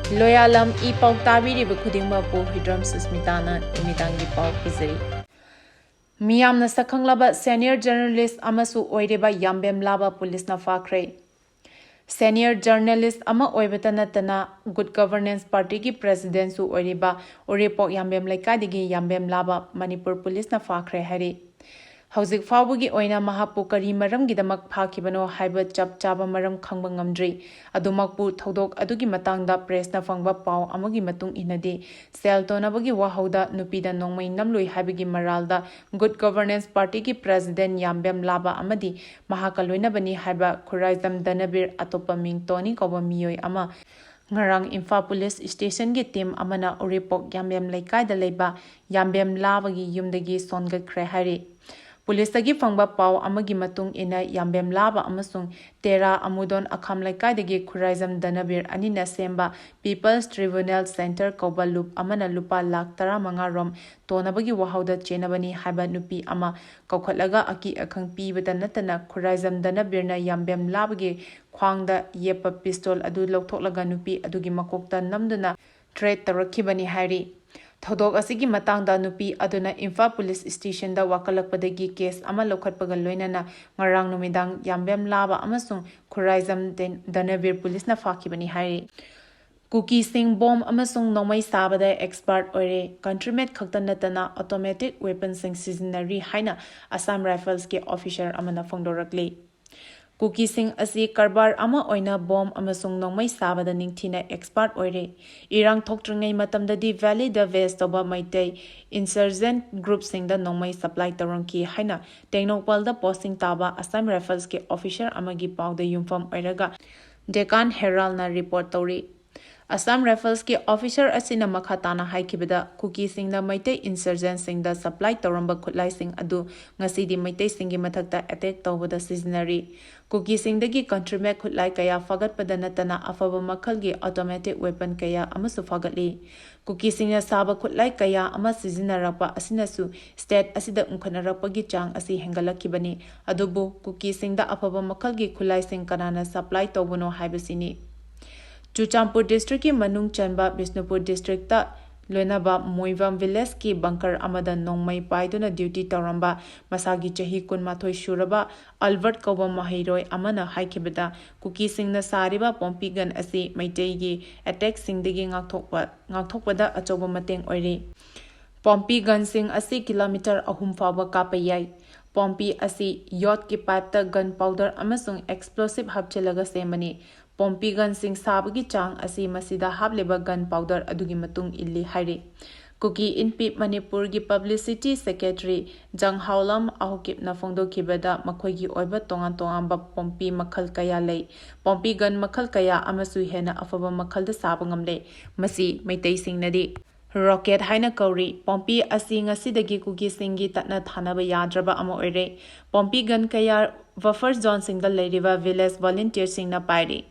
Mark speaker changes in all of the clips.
Speaker 1: Loyalam E-PAO tabiriba khudingmapu Hidram Susmitana numidangi pau pizari. Meeyamna Sakkhanglaba senior journalist amasu oireba Yambem Laba Policena Fakhre. Senior journalist ama oibata natana Good Governance Party ki president su oireba Orepok Yambem laikadigi Yambem Laba Manipur Policena Fakhre hari. Hauzik fawbugi oina mahapu kari maram gidamak phakibano haiba chap chaba maram khangba ngamdri adumakpu thodok adugi matangda press na fangba pau amagi matung inade sel tonabagi wahauda nupida nongmai namloi haibagi maralda Good Governance Party ki president Yambem Laba amadi mahakaloina bani haiba khuraizam danabir atopa mingtoni koba miyoi ama ngarang Imphal Police Station gi team amana Orepok Yambem laikai da leiba Yambem Laba gi yumdagi songat khre hari Police tagi fangba pau amagi matung ina Yambem Laba amasung Tera Amudon Akham laikadagi khuraizam danabir anina semba People's Tribunal Center Koba Loop amana lupa lakh 15 rom tonabagi wahauda chenabani haiba nupi ama kaukhatlaga aki akhang pibada natana khuraizam danabirna Yambem Labagi khwangda yepa pistol adu lokthoklaga nupi adugi makokta namduna trade tarakhibani hari Thodok asigi matangda nupi aduna Imphal Police Station da wakalakpadagi case ama lokhatpaga loinana ngarang numidang Yambem Laba amasung khuraizam danabir police na fakhibani hari Cookie Singh bomb amasung nomai sabada expert oire countrymet khakta natana automatic weapons sing seasonary haina Assam Rifles ke officer amana phongdorakle Cookie Singh asi karbar ama oina bomb amasung nongmai sabada ningthina expert oire irang thoktringai matamdadi valley da west oba maitai insurgent group singda nongmai supply tarangki haina tengnokpal da posting taba Assam Rifles ke officer amagi pawda yumfam oiraga Deccan Herald na report tori Assam Rifles ke officer asina makhatana haikibada Cookie Singh na maitai insurgent singda supply taramba khutlai sing adu ngasidi maitai singi mathakta attack tawbada seasonary Cookie Singh dagi countrymet khutlai kaya fagat padanatana afaba makhalgi automatic weapon kaya amasu fagatli Cookie Singh na saba khutlai kaya ama seasonarapa asinasu state asida unkhanarapagi chang asi hengalakibani adubu Cookie Singh da afaba makhalgi khulai sing kanana supply tawbano haibasini Chuchampur district ki manung chanba Bisnupur district ta Loinaba Moivam village ki bunker amada nongmai paiduna duty taramba masagi chahi kunmathoi shuraba Albert Koba Mahiroi amana haikibada Cookie Singh na sariba pompigan asi maitai gi attack singdagi ngakthokpada achoba mateng oire Pompi gun sing asi kilometer ahum fawa kapayai Pompi asi yacht ki pipe ta gunpowder amasung explosive hapchelaga semani Pompi gun sing sabagi chang asi masida hableba gunpowder adugi matung illi hairi Cookie Inpip Manipur gi publicity secretary Jang Haulam ahukip na phongdo kibada makhoigi oiba tongan ba pompi makhal kaya lei Pompi gun makhal kaya amasu hena afaba makhal da sabangamle masi maitai singnadi Rocket haina kauri Pompi asi ngasidagi Cookie Singhi tatna thanaba yadraba ama oire Pompi gun kaya buffer zone single leiriba village volunteer singna pairi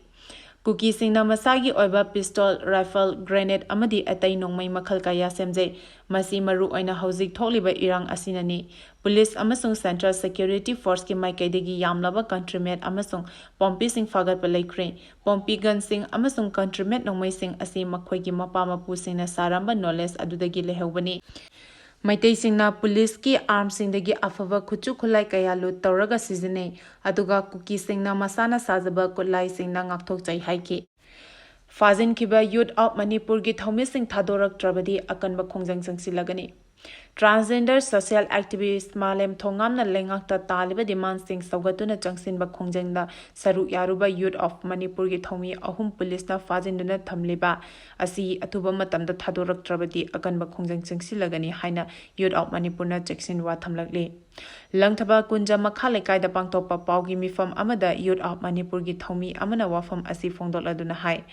Speaker 1: Cookie Singh na masagi oiba pistol rifle grenade amadi atai nongmai makhal kaya semjai masi maru oina hauzik tholiba irang asinani police amasung central security force ki maikaidagi yamlaba countrymet amasung Pompi Singh fagat palaikre Pompi gun Singh amasung countrymet nongmai Singh asi makhoigi mapa mapu singna saramba knowledge adudagi lehobani Maitai Singna police ki arm singdagi afava khuchu khulai kaya lu tawraga seasonai aduga Cookie Singna masana sajaba kulai singna ngakthok chai haiki Fazin kiba youth of Manipur gi thomi sing thadorak trabadi akanba khongjang sangsilagani Transgender social activist Malem Thongamna lengakta taliba demand sing saugatuna changsinba khongjangda saru yaruba youth of Manipur gi thomi ahum police na fazinduna thamliba asi atuba matamda thadorak trabadi akanba khongjang sangsilagani haina youth of Manipur na jackson wa thamlakle Langthaba kunja makhale kaida pangtopa paugi mifam amada youth of Manipur gi thomi amana wafam asi phongdoladuna hai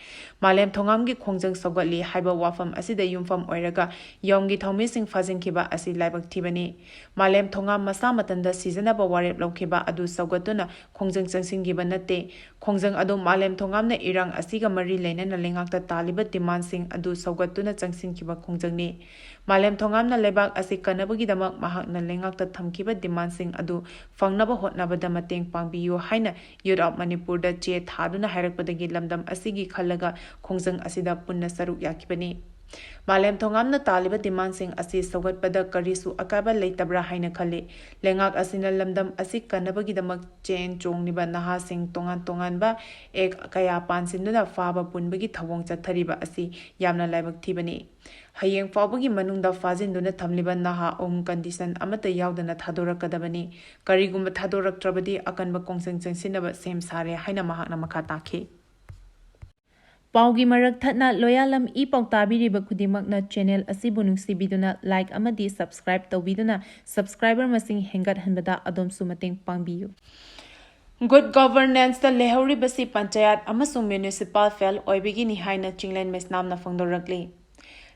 Speaker 1: Malem Thongam gi khongjang saugatli haiba wafam asida yumfam oiraga yomgi thomi sing fazin kiba asi laibak thibani Malem Thongam masa matanda seasonaba warep lokhiba adu saugatuna khongjang changsingiba nate khongjang adu Malem Thongam na irang asiga mari lena na lengakta taliba demand sing adu saugatuna changsinkiba khongjangni Malem thongamna lebak asi kanabagi-damak mahakna lengakta thamkiba demand-sing adu fangnaba hotnabada mateng pangbiyu haina Youth of Manipur da che thaduna hairakpadagi lamdam asigi khallaga khongjang asida punna saruk yakibani. Malem thongamna taliba demand-sing asi sagatpada karisu akaba leitabra haina khali. Lengak asina lamdam asi kanabagi-damak chen chongniba nahasing tongan ba ek kaya pansinduna faba punbagi thawong chathariba asi yamna laibak thibani. Hayeng fawbagi manungda fazinduna thamliba naha condition amata yaudana thadorakadabani. Karigumba thadoraktrabadi akanba kongseng chengsinaba sem sare haina mahakna makha takhi. Paugi marak thatna loyalam E-PAO tabiriba khudimakna channel asibu nungsibiduna like amadi subscribe tawbiduna subscriber masing hengat hanbada adom sumateng pangbiyu. Good governance da lehori basi panchayat amasung municipal fail oibigi ni haina chinglen mesnamna fangdorakli.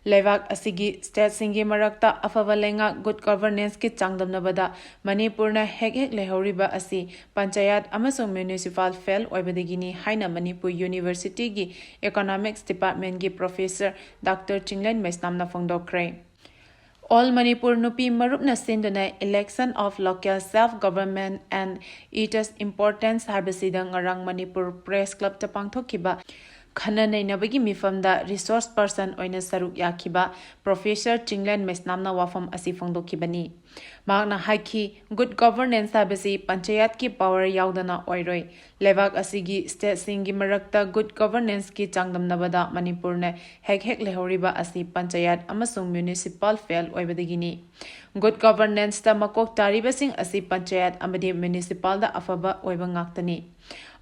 Speaker 1: Levak asigi state singi marakta afavalenga good governance ki changdamnabada Manipurna hek lehoriba asi panchayat amasung municipal fail oibadegini haina Manipur University gi economics department gi professor Dr. Chinglen Mesnamna fangdokre. All Manipur Nupi Marupna Sinduna election of local self-government and its importance Harbasidang Arang Manipur Press Club Tapangthokiba Khana Nainabagi Mifamda resource person oina saruk yakiba Professor Chinglen Mesnamna wafam asi fangdokibani. Magna haiki good governance habasi panchayat ki power yaudana oiroi. Levak asigi state singi marakta good governance ki changdamnabada Manipur ne hek lehoriba asi panchayat amasung municipal fail oibadagini. Good governance ta makok taribasing asi panchayat amadi municipal da afaba oiba ngaktani.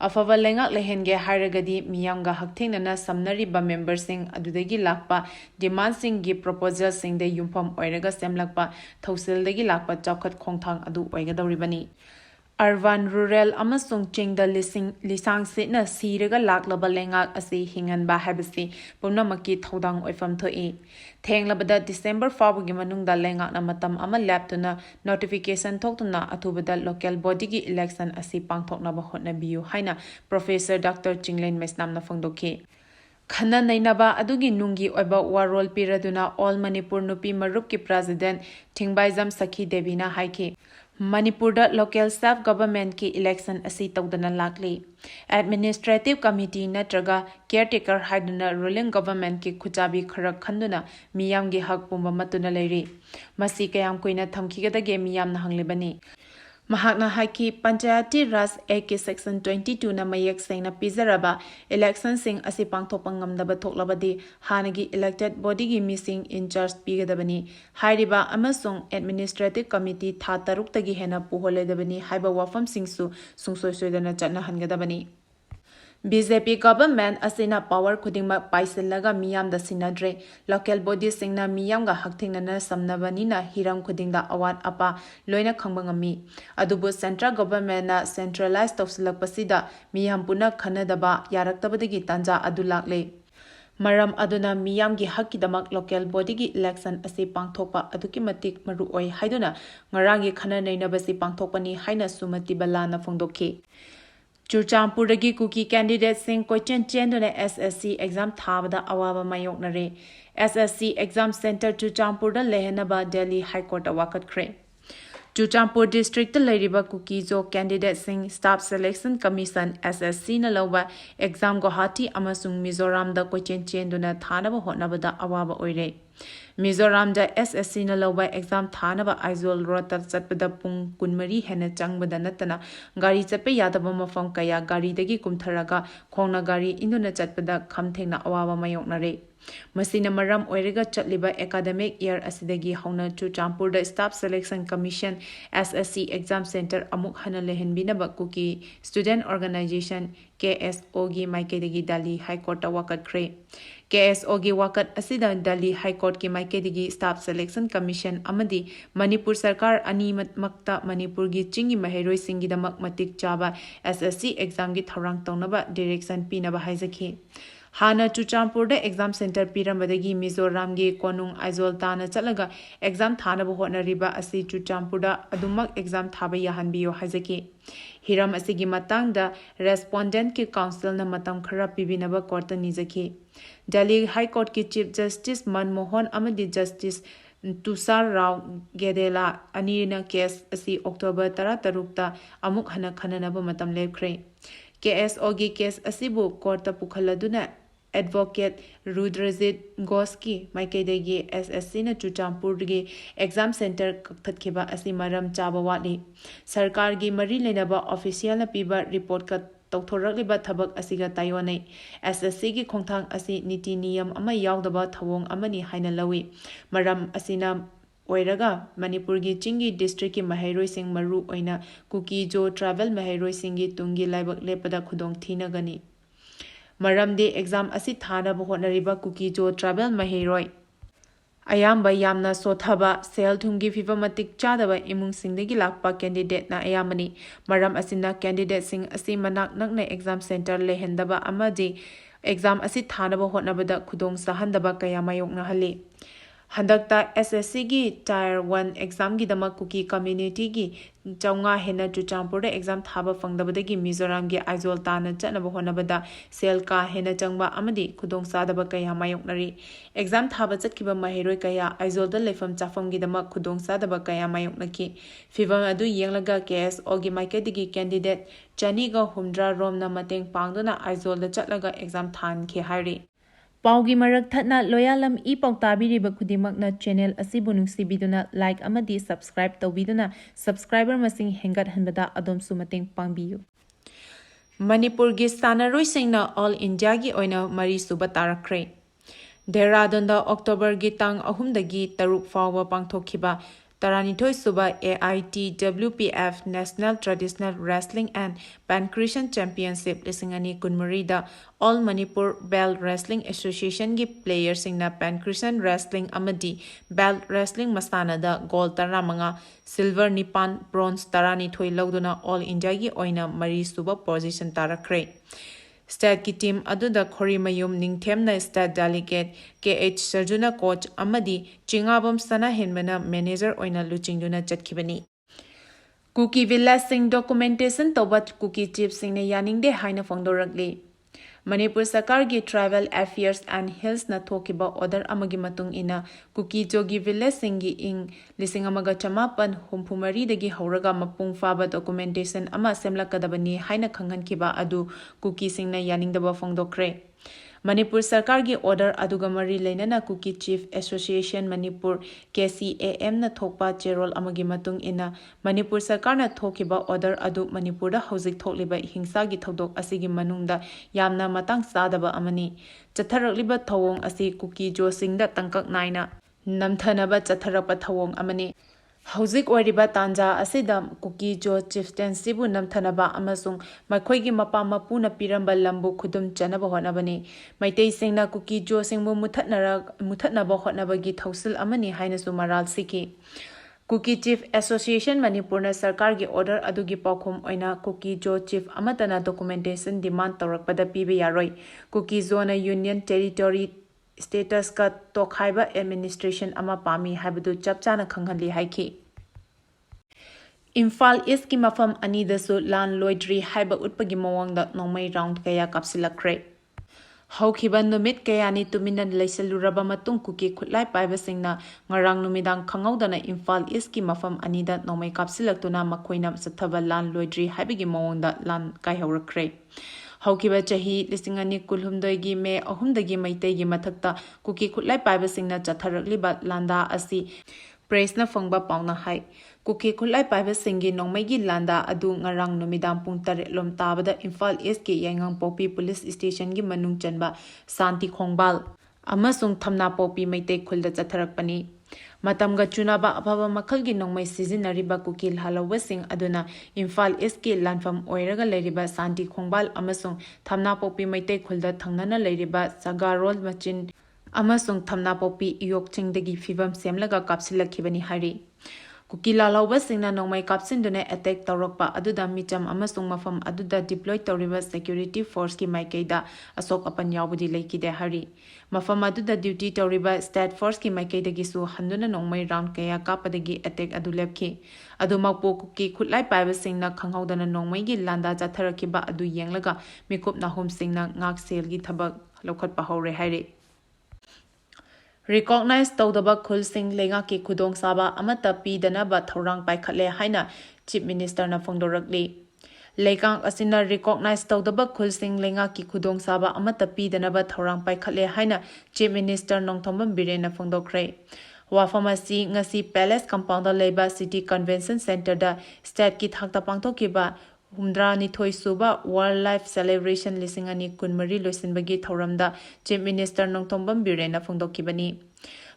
Speaker 1: Afava lengak lehenge hairagadi miyamga hakthengna samnariba membersing adudagi lakpa demand-sing gi proposal-sing de yumpham oiraga semlakpa thausil-dagi lakpa chawkhat khongthang adu oigadawribani. Urban, rural amasung chingda lisang sitna siraga laklaba lengak asi hinganba habasi pumnamaki thodang oifam thoi. Thenglabada December fawbagi manungda lengakna matam ama laptuna notification thoktuna athubada local body gi election asi pangthoknaba hotnabiyu haina Professor Dr. Chinglen Mesnamna fangdokhi. Khana nainaba adugi nungi oiba warol piraduna All Manipur Nupi Marup ki President Thingbaijam Sakhi Devina haiki. Manipurda local self-government ki election asi tawdana lakli. Administrative committee natraga caretaker haiduna ruling government ki khuchabi kharak khanduna miyamgi hak pumba matuna leiri. Masi kayam koina thamkigadage miyamna hanglibani. Mahakna haki Panchayati Ras Act Section 22 na mayak sengna pizaraba election sing asi pangthokpang ngamdaba thoklabadi hanagi elected body gi missing in charge pigadabani hairiba amasung administrative committee tha taruk tagi hena puholedabani haiba wafam singsu sungsoisoidana chatna hangadabani. BJP government asina power khudingma paisellaga miyam da sinadre local body singna miyam ga hakthingna samnabani na hiram khudingda awat apa loina khangbangami adubu central government na centralized tawsilakpasida miyam puna khanadaba yaraktabadagi tanja adulakle maram aduna miyam gi hakkidamak local body gi election asi pangthokpa aduki matik maru oi haiduna ngarangi khana neinabasi pangthokpani haina sumati balana fongdokhi. Churchampurdagi kuki candidate sing question chenduna SSC exam thabada awaba mayoknare. SSC exam center Churchampurda lehenaba Delhi High Court awakat kre. Churchampur district lairiba kuki zo candidate sing staff selection commission SSC na lawa exam Guwahati amasung Mizoram da question chenduna thanaba hotnabada awaba oire. Mizoram da SSC na lawa exam thanaba aizol rota chatpada pung kunmari hena changbada natana gari chape yadaba mafam kaya gari dagi kumtharaga khongna gari induna chatpada khamthengna awaba mayoknare. Masina maram oirega chatliba academic year asidagi hauna Churchampur da staff selection commission SSC exam center amuk hana lehenbinaba kuki student organization KSO gi maikedagi Delhi High Court wakat kre. KSO gi wakat asida Delhi High Court ki maikedagi staff selection commission amadi Manipur sarkar ani makta Manipur gi chingi maheroi singi damak matik chaba SSC exam gi tharang tongnaba direction pinaba haizaki. Hana Churchampur da exam center pirambadagi Mizoram gi konung aizol tana chalaga exam thanaba hotnariba asi Churchampur da adumak exam thaba yahanbiyo haizaki. Hiram asigi matang da respondent ki council na matam khara pibinaba court nizaki. Delhi High Court ki Chief Justice Manmohan amadi Justice Tusar Rao Gedela Anina case asi October 13 amuk hana khananaba matam lepkhre. KSO gi case asibu court pukhaladuna Advocate Rudrajit Goski Maikaidagi SSC na Chuchampurgi exam center kaktatkiba asi maram chaba watli. Sarkar gi mari lenaba official na piba report ka tawthorakliba thabak asiga tayonai. SSC gi khongthang asi niti niyam ama yaudaba thawong amani haina lawi. Maram asina oiraga Manipurgi Chingi district ki mahairoi sing maru oina Kuki Jo travel mahairoi singi tungi laibak lepada khudong thinagani. Maramde exam asi thana bahonariba Kuki Jo travel mahairoi Ayamba Yamna Sothaba Sel Thumgi Fivamatik Chadaba Imung Singdagi Lakpa candidate na Ayamani Maram asina candidate sing asi manak nakna exam center lehendaba amadi exam asi thana bahonabada khudong sahandaba kaya mayok na hali Handakta SSC gi Tier 1 exam gi dama Kuki community gi Chaunga hena Chuchampur exam thaba fangdabadagi Mizoram gi Aizol tana chatnaba honabada sel ka hena changba amadi khudong sadaba kaya mayoknari exam thaba chatkiba mahiroi kaya Aizol da lefam chafam gi dama khudong sadaba kaya mayoknaki fivam adu yenglaga KSO gi maikadigi candidate Chaniga Humdra Romna mateng pangduna Aizol da chatlaga exam than ke hairi Paugi marak thatna loyalam E-PAO tabiriba khudimagna channel asibu nungsibiduna like amadi subscribe tawbiduna subscriber masing hengat hanbada adom sumateng pangbiyu Manipur gi sanaroi singna all India gi oina mari suba tarakre Dehradun da October gi tang ahumdagi taruk fawa pangthokhiba Taranithoi suba AITWPF National Traditional Wrestling and Pancration Championship lisingani kunmarida All Manipur Belt Wrestling Association gi players singna Pancration Wrestling amadi Belt Wrestling masana da gold 15 silver nipan bronze taranithoi lawduna All India gi oina mari suba position tarakre State ki team aduda Khori Mayum Ningthemna State Delegate KH Sarjuna coach amadi Chingabam Sana Henbana manager oina luchingduna chatkhibani Kuki Villa Singh documentation tobat Kuki chief singna yaningde haina fongdorakli Manipur Sarkar gi Travel Affairs and Hills na thokiba order amagi matung ina Kuki Jogi Villa Singh ing lisingamaga chamapan humpumari dagi hauraga mapung faba documentation ama semlakadabani haina khanghankiba adu Kuki Singna yaningdaba fongdokre Manipur Sarkar gi order aduga mari leinana Kuki Chief Association Manipur KCAM na thokpa cherol amagi matung ina Manipur Sarkar na thokiba order adu Manipur da hauzik thokliba hingsa gi thodok asigi manungda yamna matang sadaba amani chatharakliba thawong asi Kuki Jo Singda tangkak naina namthanaba chatharakpa thawong amani Hauzik oiriba tanja asida Kuki Jo chieftaincy bu namthanaba amasung makhoi mapa mapuna piramba lambu khudum chanaba honabani maitei singna Kuki Jo singbu muthatnaba honabagi thausil amani haina su maral siki Kuki Chief Association Manipur na Sarkar gi order adugi paukhum oina Kuki Jo chief amatana documentation demand tawrakpada pibe yaroi Kuki Zone Union Territory status ka tokhaiba administration ama pami habadu chapchana khanghanli haiki Imphal East ki mafam anida su lan loidri haiba utpagi mawangda nongmai round kaya kapsilakre Haukiba numit kaya ni tuminan laisaluraba matung Kuki khutlai paiba singna ngarang numidang khangaudana Imphal East ki mafam anida nongmai kapsilaktuna makhoina sathaba lan loidri haibagi mawangda lan kai haurakre Haukiba chahi lisingani kulhumdoi gi me ahumdagi maitei gi mathakta Kuki khutlai paiba singna chatharakliba landa asi Presna fangba pauna hai Kuki khutlai paiba singi nongmai gi landa adu ngarang numidang pung 3 lom tabada Imphal East ki Yangang Popi Police Station gi manung chanba Santi Khongbal amasung thamna Popi maitei khulda chatharakpani Matamga chunaba ababa makhalgi nongmai sizinariba Kuki halawa sing aduna Imphal East ki lanfam oiraga leiriba Santi Khongbal amasung thamna Popi maitei khulda thangnana leiriba Sagarol machin amasung thamna Popi iyok chingdagi fivam semlaga kapsilakhibani hari Kuki lalawa singna nongmai kapsinduna attack tawrakpa aduda micham amasung mafam aduda deploy tawriba security force ki maikaida asok apan yawbudi leikide hari mafam aduda duty tawriba state force ki maikaida gisu handuna nongmai round kaya kapadagi attack adu lepki adu makpo Kuki khutlai paiba singna khanghaudana nongmai gi landa chatharakiba adu yenglaga mikup nahum singna ngak sel gi thabak lokhat pa hore haire recognize tawdaba khulsing lengaki khudong saba amata pidanaba thorang paikhatle haina chief minister na phongdorakli leikang asina recognize tawdaba khulsing lengaki khudong saba amata pidanaba thorang paikhatle haina chief minister nongthombam biren na phongdokre wafamasi ngasi palace compound da leba city convention center da state ki thakta pangthokiba Humdrani Thoi Suba Wildlife Celebration Lisingani Kunmari Loisinbagi Thoramda Chief Minister Nongthombam Birena Phongdokibani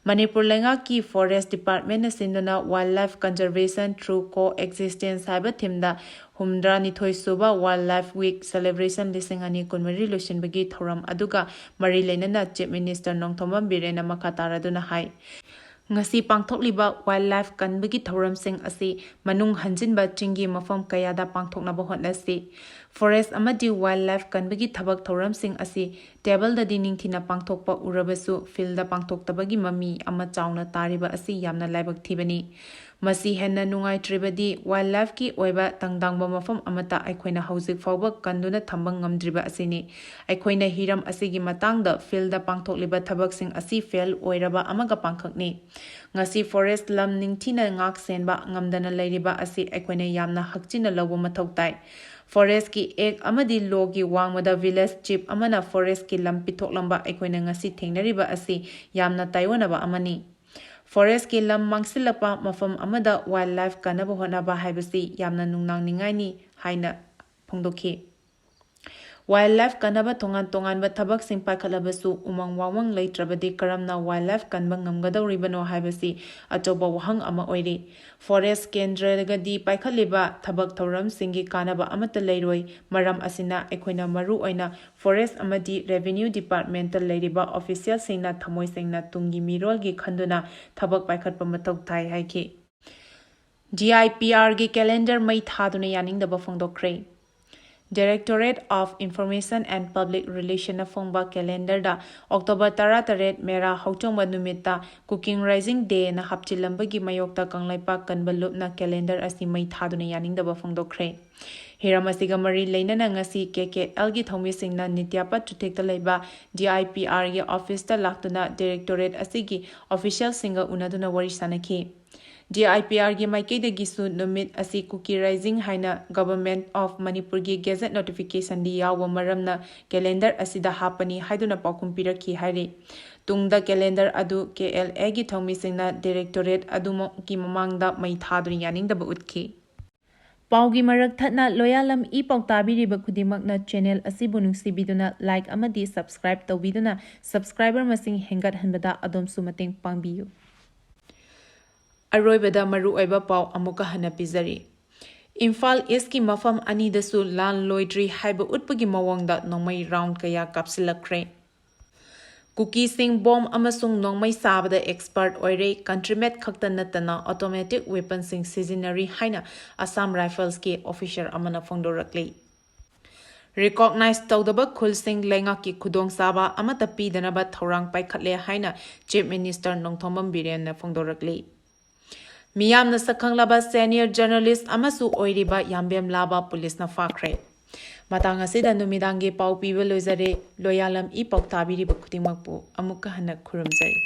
Speaker 1: Manipur Lenga ki Forest Department Sindana Wildlife Conservation Through Coexistence Haiba Thimda Humdrani Thoi Suba Wildlife Week Celebration Lisingani Kunmari Loisinbagi Thoram Aduga Mari Lenana Chief Minister Nongthombam Birena Makataraduna Hai ngasi pangthokliba wildlife kanbagi thoramsing asi manung hanjinba chingi mafam kayada pangthoknaba hotnasi forest amadi wildlife kanbagi thabak thoramsing asi table da dining thina pangthokpa urabasu field da pangthoktabagi mami ama chauna tariba asi yamna laibak thibani masi henna nungai tribadi wildlife ki oiba tangdangba mafam amata aikhoina hauzik fawba kanduna thambang ngamdriba asini aikhoina hiram asigi matangda field da pangthokliba thabaksing asi fail oiraba amaga pangkhakni ngasi forest lam ningthina ngak senba ngamdana leiriba asi aikhoina yamna hakchina lawba mathautai forest ki ek amadi logi wangmada village chief amana forest ki lam pithoklamba aikhoina ngasi thengnariba asi yamna taiwanaba amani forest ki lam mangsilapa mafam amada wildlife kanaba honaba haibasi yamna nungnang ningaini haina phongdokhi wildlife kanaba tongan ba thabak sing pakhalabasu umang wawang leitrabadi karamna wildlife kanba ngamgadawribano haibasi achoba wahang ama oiri forest kendragadi paikhaliba thabak thoram singi kanaba amata leiroi maram asina ekhoina maru oina forest amadi revenue departmental leiriba official singna thamoi singna tungi mirol gi khanduna thabak paikhatpa mathau thai haiki DIPR gi calendar mai thaduna yaningdaba phongdokre Directorate of Information and Public Relations Fongba calendar da October 18 Mera Hauchongba Numita Cooking Rising Day na Hapchilambagi Mayokta Kanglaipa Kanbalup na calendar asi mai thaduna yaningdaba phongdokre Hiramasiga Mari Lainana ngasi KKL gi thomisingna Nityapa Chutekta leiba DIPR gi office ta laktuna Directorate asigi official singa unaduna wari sanaki DIPR gi maikeda gisu numit asi cookie rising haina government of Manipur gi gazette notification di yawa maramna calendar asida hapani haiduna paukum pirakhi hairi tungda calendar adu KLA gi thomisingna directorate adumo ki mamangda mai thaduri yaningdaba utki Paugi marak thatna loyalam E-PAO tabiriba khudimakna channel asibu nungsibiduna like amadi subscribe tawbiduna subscriber masing hengat hanbada adomsu mateng pangbiyu Aroibada maru oiba pau amuka hana pizari. Imphal East ki mafam ani dasu lan loitri haiba utpagi mawangda nongmai round kaya kapsilakre. Cookie sing bomb amasung nongmai sabada expert oire countrymet khakta natana automatic weapon sing seasonary haina Assam Rifles ki officer amana phongdorakli. Recognize tawdaba khulsing lenga ki khudong saba amata pidanaba thorang paikhatle haina Chief Minister Nongthombam Biren na phongdorakli. Meeyamna Sakkhanglaba senior journalist amasu oiriba Yambem Laba Policena Fakhre matang asida numidangi pau piba loizare loyalam E-PAO tabiriba khudingmakpu amuka hana khuramjari